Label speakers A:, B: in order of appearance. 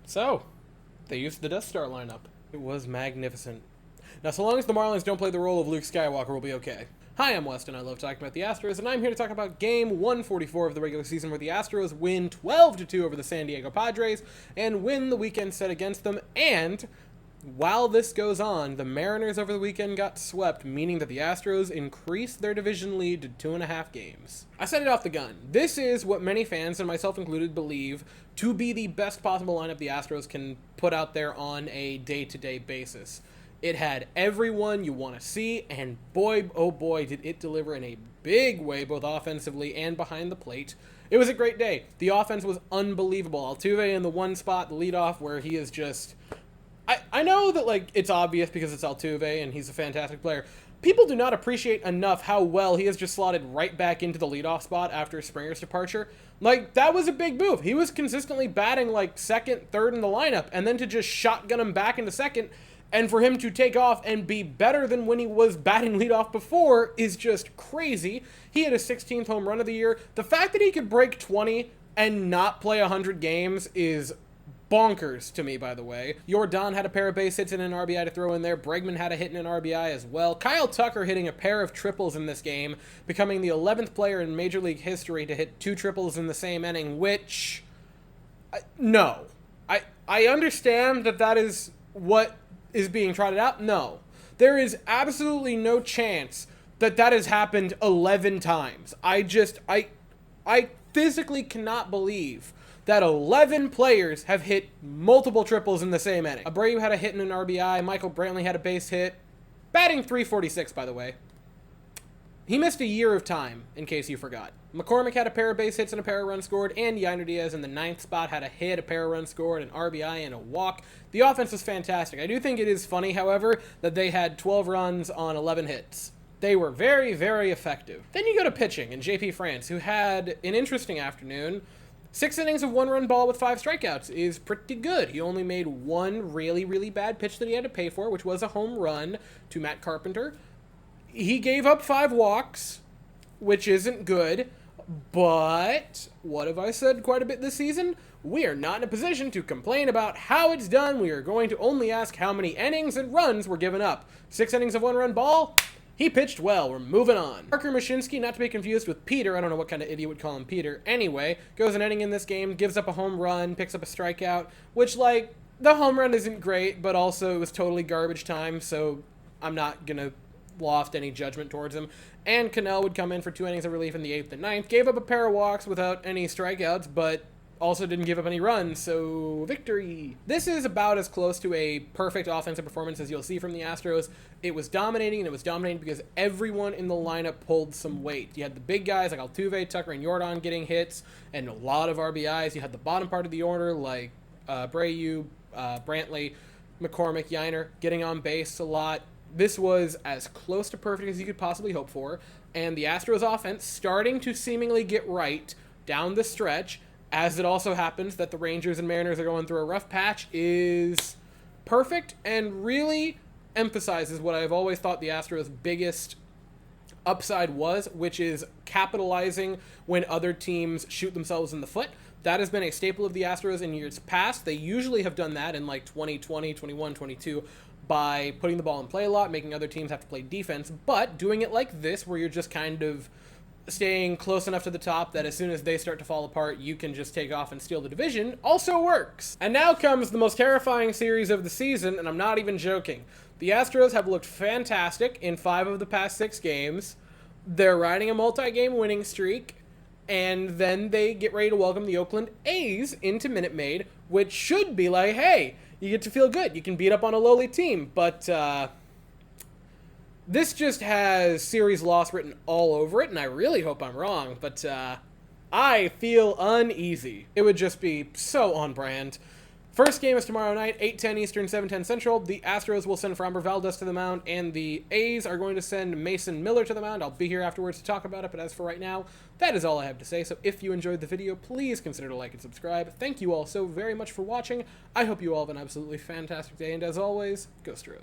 A: So, they used the Death Star lineup. It was magnificent. Now, so long as the Marlins don't play the role of Luke Skywalker, we'll be okay. Hi, I'm Weston. I love talking about the Astros, and I'm here to talk about Game 144 of the regular season, where the Astros win 12-2 over the San Diego Padres and win the weekend set against them. And while this goes on, the Mariners over the weekend got swept, meaning that the Astros increased their division lead to 2.5 games. I set it off the gun. This is what many fans, and myself included, believe to be the best possible lineup the Astros can put out there on a day-to-day basis. It had everyone you want to see, and boy, oh boy, did it deliver in a big way, both offensively and behind the plate. It was a great day. The offense was unbelievable. Altuve in the one spot, the leadoff, where he is just... I know that, like, it's obvious because it's Altuve and he's a fantastic player. People do not appreciate enough how well he has just slotted right back into the leadoff spot after Springer's departure. Like, that was a big move. He was consistently batting, like, second, third in the lineup, and then to just shotgun him back into second, and for him to take off and be better than when he was batting leadoff before is just crazy. He had his 16th home run of the year. The fact that he could break 20 and not play 100 games is bonkers to me, by the way. Jordan had a pair of base hits and an RBI to throw in there. Bregman had a hit and an RBI as well. Kyle Tucker hitting a pair of triples in this game, becoming the 11th player in Major League history to hit 2 triples in the same inning, which... no. I understand that that is what is being trotted out. No. There is absolutely no chance that that has happened 11 times. I physically cannot believe that 11 players have hit multiple triples in the same inning. Abreu had a hit and an RBI. Michael Brantley had a base hit. Batting .346, by the way. He missed a year of time, in case you forgot. McCormick had a pair of base hits and a pair of runs scored, and Yainer Diaz in the 9th spot had a hit, a pair of runs scored, an RBI, and a walk. The offense was fantastic. I do think it is funny, however, that they had 12 runs on 11 hits. They were very, very effective. Then you go to pitching, and JP France, who had an interesting afternoon. 6 innings of 1-run ball with 5 strikeouts is pretty good. He only made one really, really bad pitch that he had to pay for, which was a home run to Matt Carpenter. He gave up 5 walks, which isn't good, but what have I said quite a bit this season? We are not in a position to complain about how it's done. We are going to only ask how many innings and runs were given up. 6 innings of 1-run ball? He pitched well. We're moving on. Parker Mashinsky, not to be confused with Peter. I don't know what kind of idiot would call him Peter. Anyway, goes an inning in this game, gives up a home run, picks up a strikeout, which, like, the home run isn't great, but also it was totally garbage time, so I'm not going to loft any judgment towards him. And Cannell would come in for 2 innings of relief in the 8th and 9th. Gave up a pair of walks without any strikeouts, but also didn't give up any runs, so victory. This is about as close to a perfect offensive performance as you'll see from the Astros. It was dominating, and it was dominating because everyone in the lineup pulled some weight. You had the big guys like Altuve, Tucker, and Jordan getting hits, and a lot of RBIs. You had the bottom part of the order like Abreu, Brantley, McCormick, Yainer getting on base a lot. This was as close to perfect as you could possibly hope for, and the Astros offense starting to seemingly get right down the stretch, as it also happens that the Rangers and Mariners are going through a rough patch, is perfect and really emphasizes what I've always thought the Astros' biggest upside was, which is capitalizing when other teams shoot themselves in the foot. That has been a staple of the Astros in years past. They usually have done that in like 2020, 21, 22 by putting the ball in play a lot, making other teams have to play defense, but doing it like this where you're just kind of staying close enough to the top that as soon as they start to fall apart, you can just take off and steal the division, also works. And now comes the most terrifying series of the season, and I'm not even joking. The Astros have looked fantastic in 5 of the past 6 games. They're riding a multi-game winning streak, and then they get ready to welcome the Oakland A's into Minute Maid, which should be like, hey, you get to feel good. You can beat up on a lowly team, but this just has series loss written all over it, and I really hope I'm wrong, but I feel uneasy. It would just be so on brand. First game is tomorrow night, 8:10 Eastern, 7:10 Central. The Astros will send Framber Valdez to the mound, and the A's are going to send Mason Miller to the mound. I'll be here afterwards to talk about it, but as for right now, that is all I have to say. So if you enjoyed the video, please consider to like and subscribe. Thank you all so very much for watching. I hope you all have an absolutely fantastic day, and as always, go Astros.